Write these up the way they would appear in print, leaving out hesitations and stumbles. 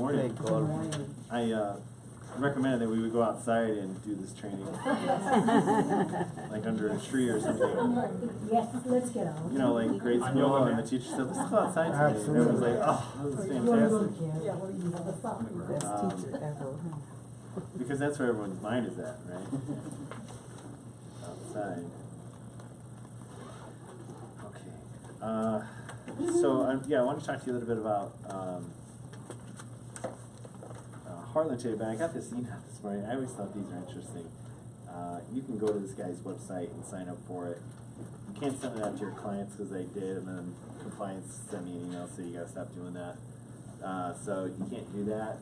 morning. Good morning. I recommended that we would go outside and do this training, like under a tree or something. Yes, let's get out. You know, like grade school, and the teacher said, "Let's go outside today." And it was like, "Oh, this is fantastic." Yeah, what do you have a song? Best teacher ever. Because that's where everyone's mind is at, right? Outside. Okay. So yeah, I want to talk to you a little bit about Heartland today, but I got this email this morning. I always thought these are interesting. You can go to this guy's website and sign up for it. You can't send it out to your clients because I did, and then compliance sent me an email saying you gotta stop doing that. So you can't do that.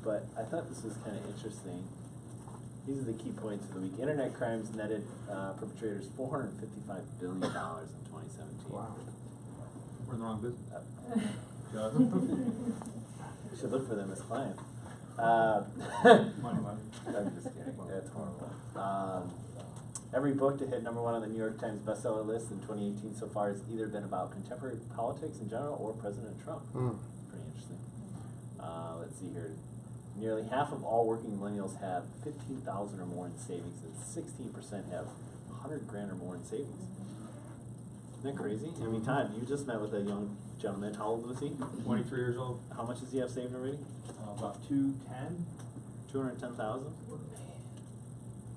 But I thought this was kind of interesting. These are the key points of the week. Internet crimes netted perpetrators $455 billion in 2017. Wow. We're in the wrong business. You should look for them as clients. Money. I'm just kidding. That's horrible. Every book to hit #1 on the New York Times bestseller list in 2018 so far has either been about contemporary politics in general or President Trump. Pretty interesting. Let's see here. Nearly half of all working millennials have 15,000 or more in savings, and 16% have 100 grand or more in savings. Isn't that crazy? I mean, Todd, you just met with a young gentleman. How old was he? 23 years old. How much does he have saved already? About 210. 210,000.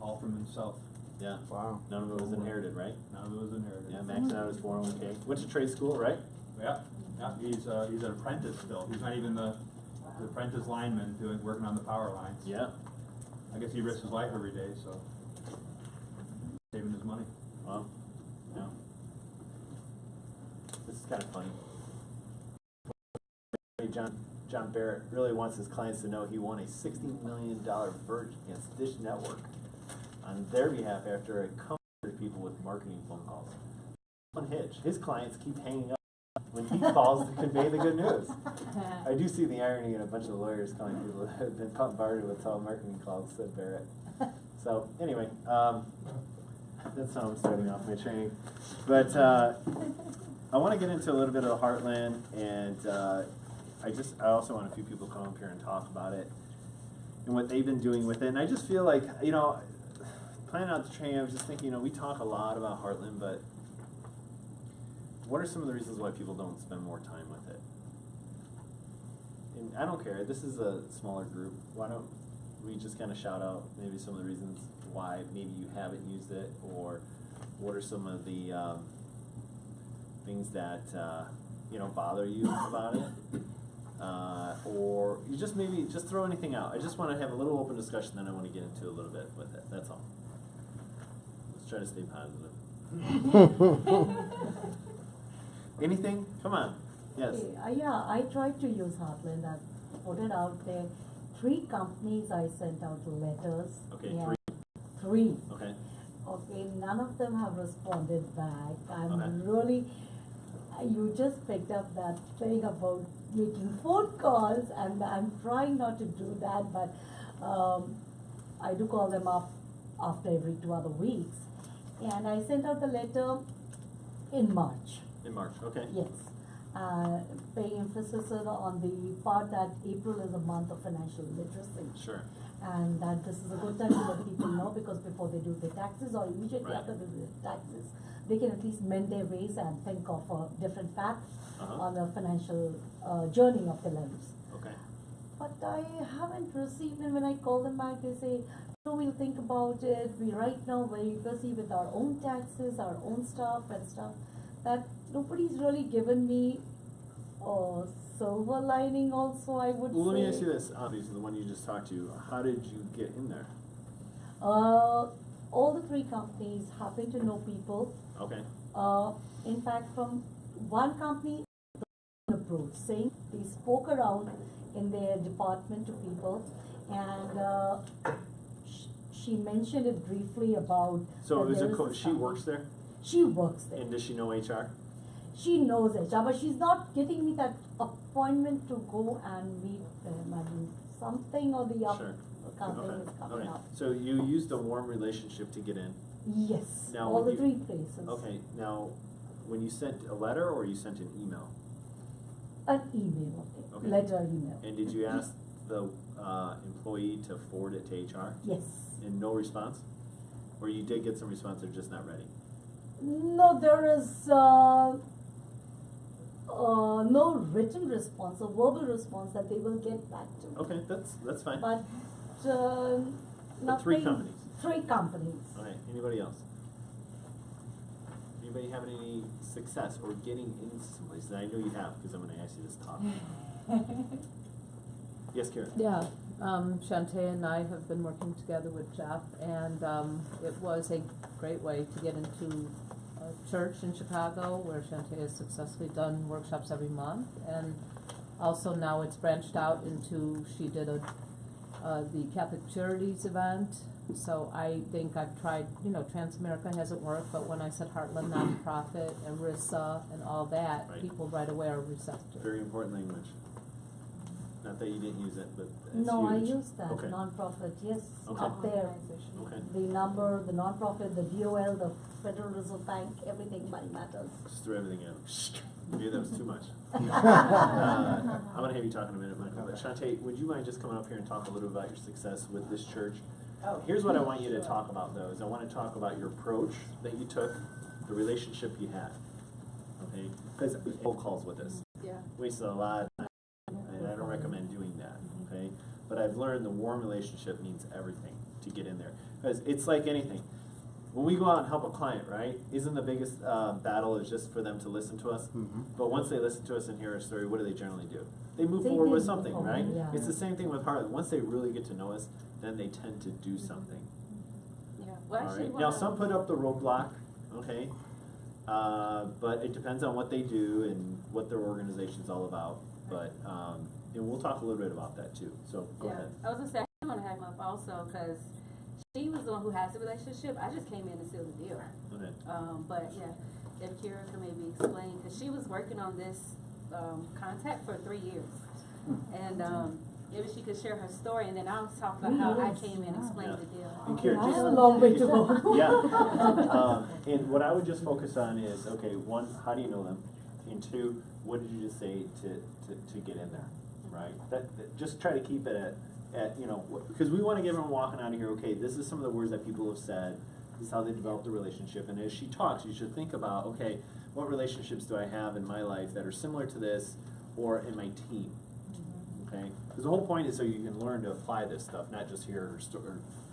All from himself. Yeah. Wow. None of it was inherited, right? None of it was inherited. Yeah, maxing out his 401k. Went to trade school, right? Yeah. He's an apprentice still. He's not even the apprentice lineman working on the power lines. Yeah. I guess he risks his life every day, so saving his money. Well, yeah. This is kind of funny. John Barrett really wants his clients to know he won a $60 million verdict against Dish Network on their behalf after a company of people with marketing phone calls. One hitch. His clients keep hanging up when he calls to convey the good news. I do see the irony in a bunch of lawyers calling people that have been bombarded with telemarketing calls, said Barrett. So anyway, that's how I'm starting off my training. But I want to get into a little bit of the Heartland, and I also want a few people to come up here and talk about it and what they've been doing with it. And I just feel like, you know, planning out the training, I was just thinking, you know, we talk a lot about Heartland, but what are some of the reasons why people don't spend more time with it? And I don't care, this is a smaller group. Why don't we just kind of shout out maybe some of the reasons why maybe you haven't used it, or what are some of the things that you know, bother you about it? Or you just maybe just throw anything out. I just want to have a little open discussion, then I want to get into a little bit with it. That's all. Let's try to stay positive. Anything? Come on. Yes. Okay, yeah, I tried to use Heartland. I put it out there. 3 companies I sent out letters. Okay, Yeah, 3. 3. Okay. Okay, none of them have responded back. I'm Okay. really, you just picked up that thing about making phone calls, and I'm trying not to do that, but I do call them up after every 2 other weeks. And I sent out the letter in March. In March. Okay. Yes. Paying emphasis on the part that April is a month of financial literacy. Sure. And that this is a good time to let people know, because before they do their taxes or immediately Right. after they do their taxes, they can at least mend their ways and think of different paths on the financial journey of their lives. Okay. But I haven't received, and when I call them back, they say, no, we'll think about it. We right now very busy with our own taxes, our own stuff and stuff, that nobody's really given me a silver lining also, I would say. Well, let me ask you this. Obviously, the one you just talked to, how did you get in there? All the 3 companies happen to know people. Okay. In fact, from one company approach, saying they spoke around in their department to people, and she mentioned it briefly about. So it was there a is coach. She company. works there, She works there. and does she know HR? She knows HR, but she's not getting me that appointment to go and meet them. I mean, something or the other. Sure. Something Okay. is coming Okay. up. So you used a warm relationship to get in. Yes, Now, all the when 3 places. Okay. Now, when you sent a letter or you sent an email? An email, Okay. letter email. And did you ask the employee to forward it to HR? Yes. And no response? Or you did get some response, they're just not ready? No, there is no written response, a verbal response that they will get back to me. Okay, that's fine. But nothing. 3 companies. 3 companies. All right, anybody else? Anybody having any success or getting into some places? I know you have, because I'm gonna ask you this topic. Yes, Karen? Yeah, Shantae and I have been working together with Jeff, and it was a great way to get into a church in Chicago where Shantae has successfully done workshops every month, and also now it's branched out into, she did the Catholic Charities event. So I think I've tried, Transamerica hasn't worked, but when I said Heartland nonprofit and RISA and all that, Right. people right away are receptive. Very important language. Not that you didn't use it, but it's No, I huge. used that, Okay. nonprofit, yes, Okay. up there. Okay. The number, the nonprofit, the DOL, the Federal Reserve Bank, everything, money matters. Just threw everything out. Maybe that was too much. I'm gonna have you talk in a minute, Michael, but Shantae, would you mind just coming up here and talk a little bit about your success with this church? Here's what I want you to talk about though, is I wanna talk about your approach that you took, the relationship you had, okay? Because phone calls with us. Yeah. Wasted a lot of time, and I don't recommend doing that, okay? But I've learned the warm relationship means everything to get in there. Because it's like anything. When we go out and help a client, right, isn't the biggest battle is just for them to listen to us? But once they listen to us and hear our story, what do they generally do? They move They forward with move something, forward, right? yeah. It's the same thing with Heartland. Once they really get to know us, then they tend to do something. Yeah, well, All actually, right. Now, some put up the roadblock, okay? But it depends on what they do and what their organization's all about. But, and we'll talk a little bit about that too. So, go ahead. I was gonna say, I want to have him up also, because she was the one who has the relationship, I just came in to seal the deal. Go ahead. But yeah, if Kira could maybe explain, because she was working on this, contact for 3 years. And, maybe she could share her story, and then I'll talk about how I came in and explained Yeah. the deal. And Kira, I just- have a long way to go. Yeah. And what I would just focus on is, okay, 1, how do you know them? And 2, what did you just say to get in there, right? That just try to keep it at because we want to get everyone walking out of here, okay, this is some of the words that people have said, this is how they developed the relationship, and as she talks, you should think about, okay, what relationships do I have in my life that are similar to this, or in my team? Okay, because the whole point is so you can learn to apply this stuff, not just hear her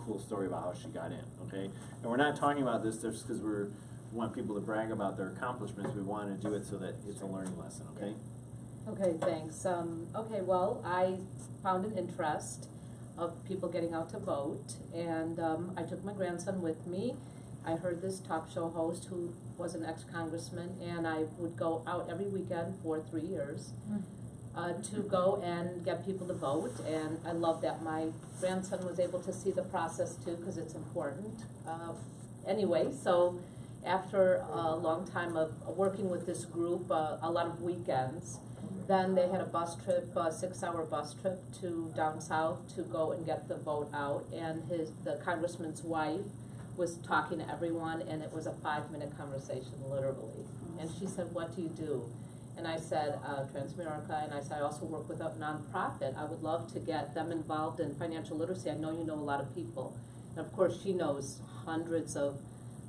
cool story about how she got in. Okay, and we're not talking about this just because we want people to brag about their accomplishments. We want to do it so that it's a learning lesson. Okay. Okay, thanks. Okay, well, I found an interest of people getting out to vote, and I took my grandson with me. I heard this talk show host who was an ex-congressman, and I would go out every weekend for 3 years to go and get people to vote, and I love that my grandson was able to see the process too, because it's important. Anyway, so after a long time of working with this group, a lot of weekends, then they had a bus trip, a 6-hour bus trip to down south to go and get the vote out, and the congressman's wife was talking to everyone, and it was a 5-minute conversation, literally. And she said, "What do you do?" And I said, Transamerica, and I said, I also work with a nonprofit. I would love to get them involved in financial literacy. I know you know a lot of people. And of course, she knows hundreds of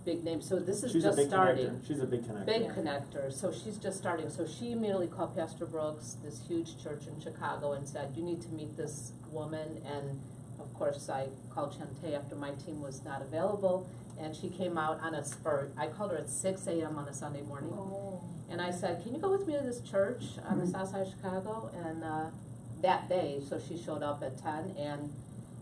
big names. So this is She's just a big starting. connector. She's a big connector. Big connector. So she's just starting. So she immediately called Pastor Brooks, this huge church in Chicago, and said, "You need to meet this woman." And of course, I called Shantae after my team was not available, and she came out on a spurt. I called her at 6 a.m. on a Sunday morning. Oh. And I said, "Can you go with me to this church on the south side of Chicago?" And that day, so she showed up at 10, and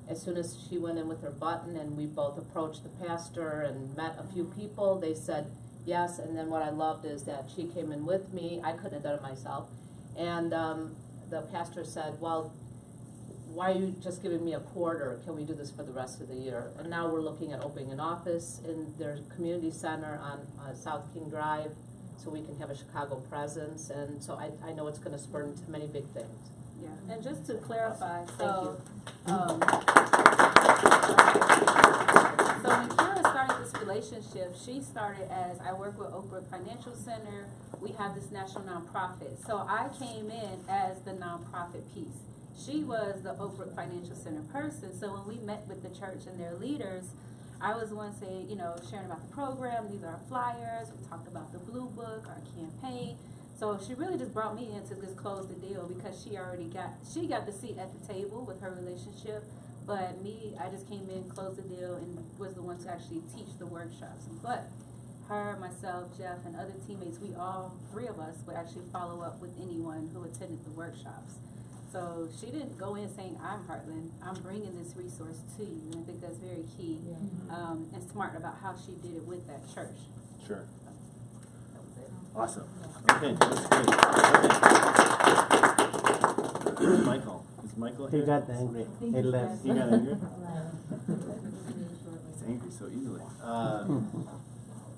as soon as she went in with her button and we both approached the pastor and met a few people, they said yes. And then what I loved is that she came in with me. I couldn't have done it myself. And the pastor said, "Well, why are you just giving me a quarter? Can we do this for the rest of the year?" And now we're looking at opening an office in their community center on South King Drive, so we can have a Chicago presence. And so I know it's going to spur into many big things. Yeah, and just to clarify, Thank so, you. so when Kira started this this relationship, she started as, I work with Oak Brook Financial Center. We have this national nonprofit. So I came in as the nonprofit piece. She was the Oak Brook Financial Center person. So when we met with the church and their leaders, I was the one saying, you know, sharing about the program. These are our flyers. We talked about the Blue Book, our campaign. So she really just brought me in to just close the deal because she got the seat at the table with her relationship. But me, I just came in, closed the deal, and was the one to actually teach the workshops. But her, myself, Jeff, and other teammates, we all, 3 of us, would actually follow up with anyone who attended the workshops. So she didn't go in saying, I'm Heartland, I'm bringing this resource to you. And I think that's very key and smart about how she did it with that church. Sure. That was it. Awesome. Okay, that's great. Where's Michael? Is Michael He here? got angry. He left. He got angry? He's angry so easily.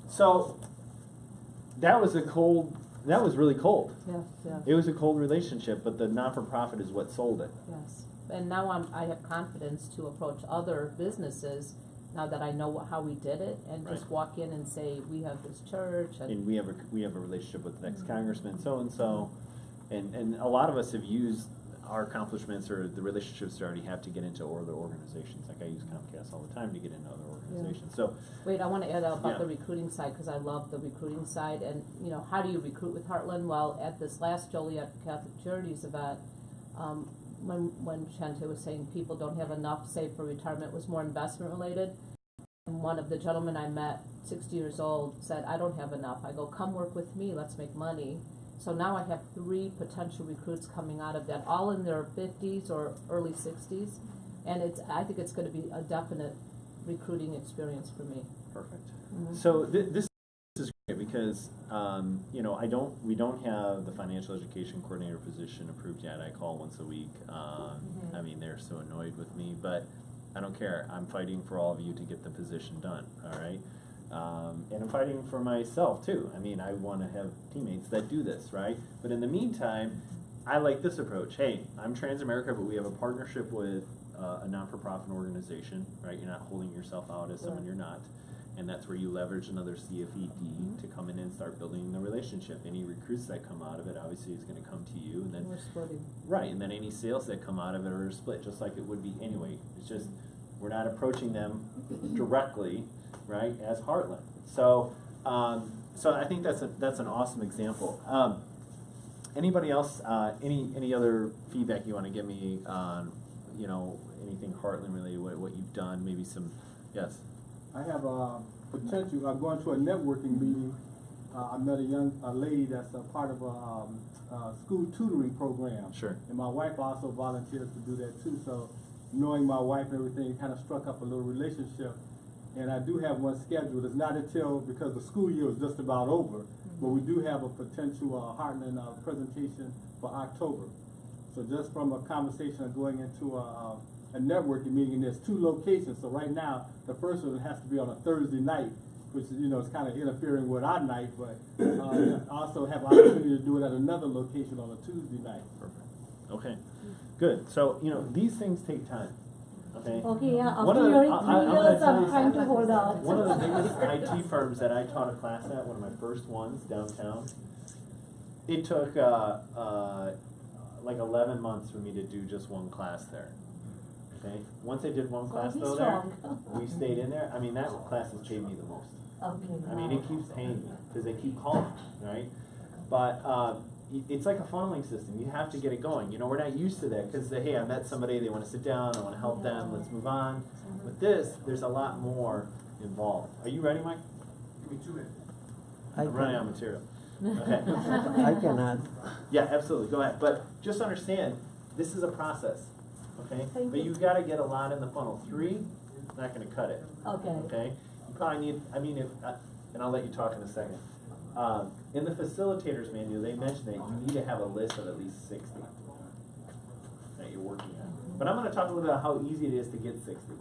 So that was really cold. Yes, yes, It was a cold relationship, but the not-for-profit is what sold it. yes. And now I have confidence to approach other businesses, now that I know how we did it, and just Right. walk in and say, we have this church, and And we have a relationship with the next congressman, so-and-so, and a lot of us have used our accomplishments or the relationships we already have to get into other organizations. Like I use Comcast all the time to get into other organizations. So wait, I want to add about Yeah. the recruiting side, because I love the recruiting side. And, you know, how do you recruit with Heartland? Well, at this last Joliet Catholic Charities event, when Shante was saying people don't have enough saved for retirement, it was more investment related. And one of the gentlemen I met, 60 years old, said, I don't have enough. I go, come work with me, let's make money. So now I have 3 potential recruits coming out of that, all in their 50s or early 60s. And I think it's going to be a definite recruiting experience for me. perfect. Mhm. So this is great because you know we don't have the financial education coordinator position approved yet. I call once a week. I mean they're so annoyed with me, but I don't care. I'm fighting for all of you to get the position done. All right. And I'm fighting for myself too. I mean, I want to have teammates that do this, right? But in the meantime, I like this approach. Hey, I'm Transamerica, but we have a partnership with a non-for-profit organization, right? You're not holding yourself out as someone you're not. And that's where you leverage another CFED to come in and start building the relationship. Any recruits that come out of it, obviously, is going to come to you. And then We're splitting. right, and then any sales that come out of it are split, just like it would be anyway. It's just, we're not approaching them directly, right, as Heartland. So, so I think that's an awesome example. Anybody else, any other feedback you want to give me on, you know, anything Heartland related, what you've done, maybe some, yes? I have a potential. I'm going to a networking meeting. I met a lady that's a part of a school tutoring program. Sure. And my wife also volunteers to do that too. So knowing my wife and everything, it kind of struck up a little relationship. And I do have one scheduled. It's not until, because the school year is just about over, but we do have a potential Heartland presentation for October. So just from a conversation of going into a networking meeting, and there's 2 locations. So right now, the first one has to be on a Thursday night, which is, you know, it's kind of interfering with our night, but also have opportunity to do it at another location on a Tuesday night. Perfect. Okay, good. So, you know, these things take time, okay? Okay, yeah, One after of the- hearing I- 3 I'm gonna years, tell I'm you trying to hold out. One of the biggest IT firms that I taught a class at, one of my first ones downtown, it took like 11 months for me to do just one class there. Okay? Once I did one class he's though there, strong. we stayed in there. I mean, that class has paid me the most. Okay. I mean, it keeps paying me because they keep calling, right? But it's like a funneling system. You have to get it going. You know, we're not used to that because, hey, I met somebody, they want to sit down, I want to help them, let's move on. With this, there's a lot more involved. Are you ready, Mike? Give me 2 minutes. I'm running out of material. Okay. I cannot. Yeah, absolutely. Go ahead. But just understand, this is a process. Okay? Thank But you. you've got to get a lot in the funnel. 3 is not going to cut it. Okay. Okay? You probably need, I mean, and I'll let you talk in a second. In the facilitators manual, they mention that you need to have a list of at least 60 that you're working on. But I'm going to talk a little bit about how easy it is to get 60.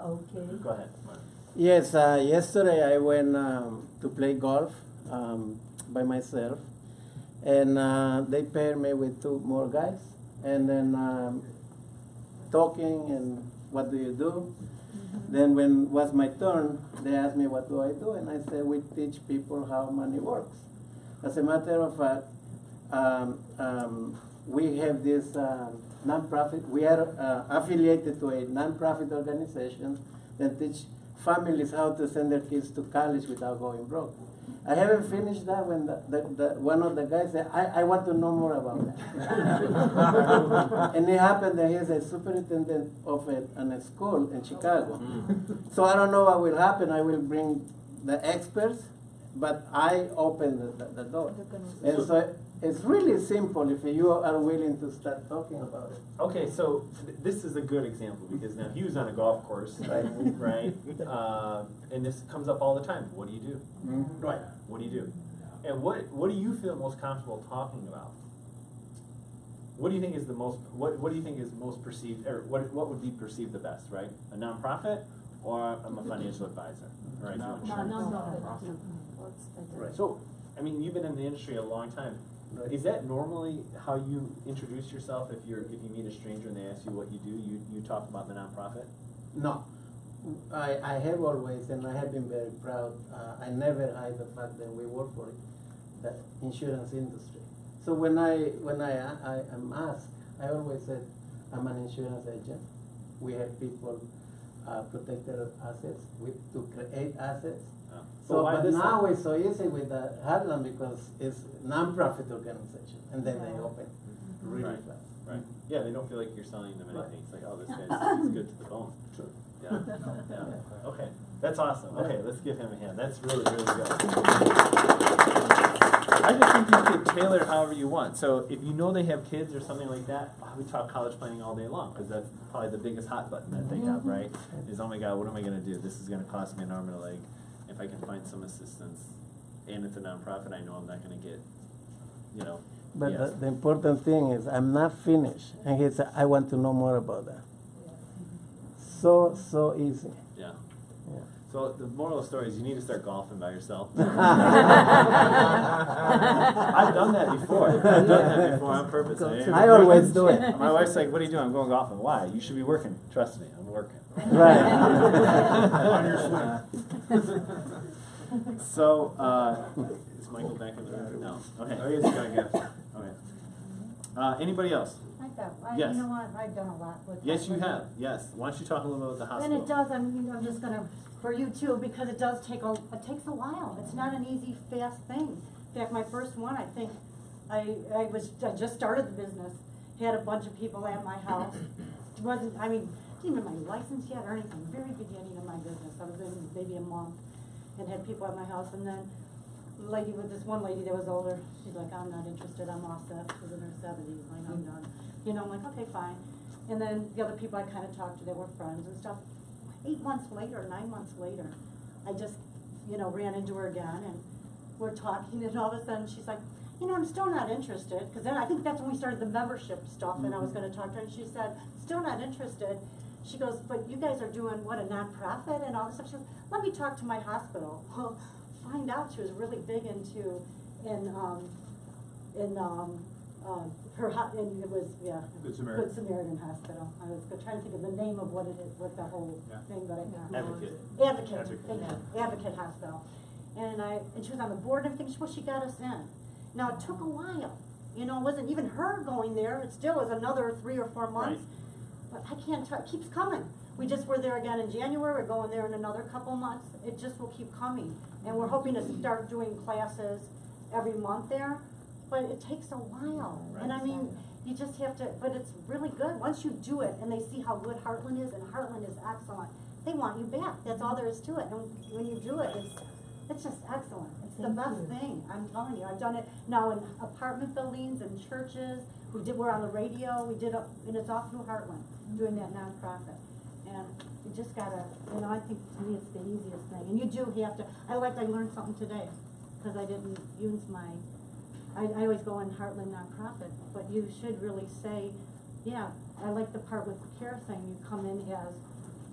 Okay. Go ahead. Yes, yesterday I went to play golf by myself, and they paired me with 2 more guys, and then talking and what do you do, Then when was my turn, they asked me what do I do, and I said we teach people how money works. As a matter of fact, we have this nonprofit. We are affiliated to a nonprofit organization that teach families how to send their kids to college without going broke. I haven't finished that when one of the guys said, I want to know more about that. And it happened that he's a superintendent of a school in Chicago. So I don't know what will happen. I will bring the experts, but I open the door. And so it's really simple if you are willing to start talking about it. Okay, so this is a good example because now he was on a golf course, Right. right? And this comes up all the time. What do you do? Right. What do you do? And what do you feel most comfortable talking about? What do you think is the most? What do you think is most perceived, or what would be perceived the best? Right? A nonprofit, or I'm a financial advisor, right? No. Right. So, I mean, you've been in the industry a long time. Is that normally how you introduce yourself if you meet a stranger and they ask you what you do? You talk about the nonprofit? No, I have always, and I have been very proud. I never hide the fact that we work for the insurance industry. So when I am asked, I always said I'm an insurance agent. We have people protect their assets, to create assets. So why but this now it's so easy with the Heartland because it's non-profit organization, and then they open really Right. fast. Right. Yeah, they don't feel like you're selling them Right. anything. It's like, oh, this guy's he's good to the bone. True. Yeah. Yeah. Okay. That's awesome. Okay, let's give him a hand. That's really, really good. I just think you could tailor it however you want. So if you know they have kids or something like that, we talk college planning all day long because that's probably the biggest hot button that they have, right? Is, oh my God, what am I going to do? This is going to cost me an arm and a leg. If I can find some assistance and it's a nonprofit, I know I'm not going to get, you know. But yes. the important thing is I'm not finished, and he said I want to know more about that. So easy. Yeah. Yeah. So the moral of the story is you need to start golfing by yourself. I've done that before. I've done that before on purpose. I always do it. My wife's like, "What are you doing?" I'm going golfing. Why? You should be working. Trust me, I'm working. Right. On your swing. So, is Michael back in the room? No. Okay. Oh, yes, I guess. Okay. Anybody else? Yes. You know what, I've done a lot with. Yes, you with have. Yes. Why don't you talk a little bit about the And hospital? it does, I'm just gonna, for you too, because it does take it takes a while. It's not an easy, fast thing. In fact, my first one, I think, I just started the business, had a bunch of people at my house. Didn't even have my license yet or anything, very beginning of my business. I was in maybe a month and had people at my house, and then this one lady that was older, she's like, I'm not interested, I'm all set. She was in her 70s, like, I'm done. You know, I'm like, okay, fine. And then the other people I kind of talked to, they were friends and stuff. 8 months later, 9 months later, I just, ran into her again, and we're talking, and all of a sudden she's like, I'm still not interested, because then I think that's when we started the membership stuff, and I was going to talk to her, and she said, still not interested. She goes, but you guys are doing, what, a nonprofit and all this stuff? She goes, let me talk to my hospital. Well, find out she was really big into, and it was, yeah. Good Samaritan. Good Samaritan Hospital. I was trying to think of the name of what it is, what the whole thing, but I can't. Advocate. Advocate, thank you, Advocate Hospital. And she was on the board and everything, she got us in. Now, it took a while, it wasn't even her going there, it still was another 3 or 4 months. But I can't tell, it keeps coming. We just were there again in January, we're going there in another couple months, it just will keep coming. And we're hoping to start doing classes every month there, but it takes a while. And I mean, you just have to, but it's really good. Once you do it and they see how good Heartland is, and Heartland is excellent, they want you back. That's all there is to it. And when you do it, it's just excellent. It's the best thing. I'm telling you. I've done it now in apartment buildings and churches. We're on the radio. And it's all through Heartland, doing that nonprofit. And you just gotta, I think to me it's the easiest thing. And you do have to. I learned something today because I didn't use I always go in Heartland nonprofit, but you should really say, yeah, I like the part with care saying you come in as,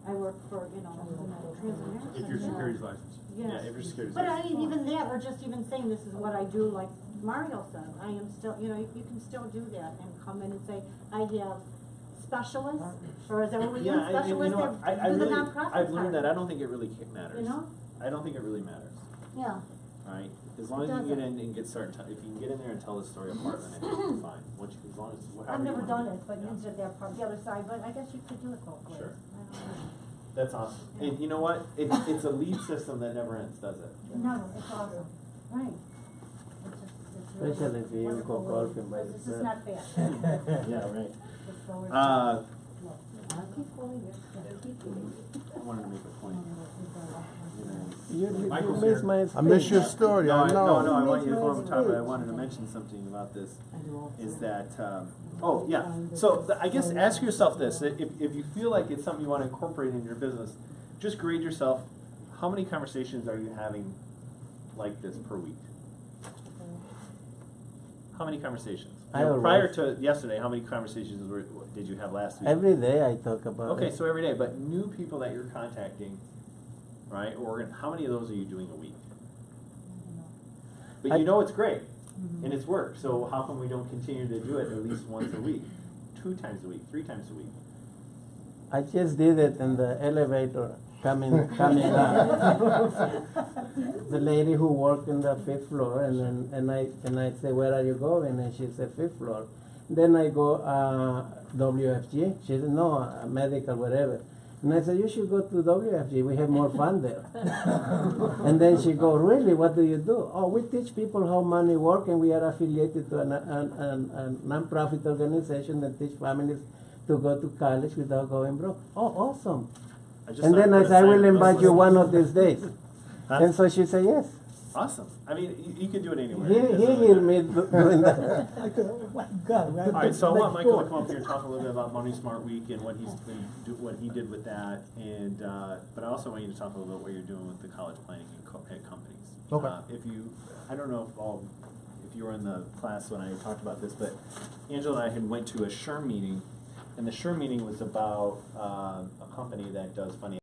I work for, Transamerica. If your security's license. Yes. Yeah, if your security's But license. even that, or just even saying this is what I do, like Mario said, I am still, you can still do that and come in and say, I have specialist, or is there a Yeah, and specialist you know what, that I do the really, nonprofit I've learned part? that I don't think it really matters. You know? I don't think it really matters, Yeah, right? As long as you get in and get started, if you can get in there and tell the story of Heartland, I think you'll be fine. Once you, as long as, however I've you never wanna done do it, but Yeah. you did that part, the other side, but I guess you could do it both ways. Sure. I don't know. That's awesome. And you know what? It's a lead system that never ends, does it? No, it's awesome, right. It's really Especially if you wonderful go golfing by This is yourself. not fair. Yeah, right. Just forward. Keep going, yeah, keep going. I wanted to make a point. You Michael's miss here. my I miss your speech. story, No, I I know. want you to Miss go over my top, but I speech. wanted to mention something about this, is that, oh, yeah, so I guess ask yourself this, if you feel like it's something you wanna incorporate in your business, just grade yourself, how many conversations are you having like this per week? How many conversations? I You know, always- prior to yesterday, how many conversations did you have last week? Every day I talk about Okay, it. so every day, but new people that you're contacting, right, or how many of those are you doing a week? But you know it's great, and it's worked, so how come we don't continue to do it at least once a week, 2 times a week, 3 times a week? I just did it in the elevator coming up. The lady who worked in the 5th floor, and I say, where are you going? And she said 5th floor. Then I go WFG. She said, no, medical, whatever. And I said, you should go to WFG. We have more fun there. And then she go, really? What do you do? Oh, we teach people how money work, and we are affiliated to a non-profit organization that teach families to go to college without going broke. Oh, awesome. And then I said, I will invite you one of these days. Huh? And so she said, yes. Awesome. I mean, you can do it anywhere. He It doesn't really healed matter. me doing that. All right, so I want Michael to come up here and talk a little bit about Money Smart Week and what what he did with that, and but I also want you to talk a little bit what you're doing with the college planning and at companies. Okay. I don't know if you were in the class when I talked about this, but Angela and I had went to a SHRM meeting, and the SHRM meeting was about a company that does financial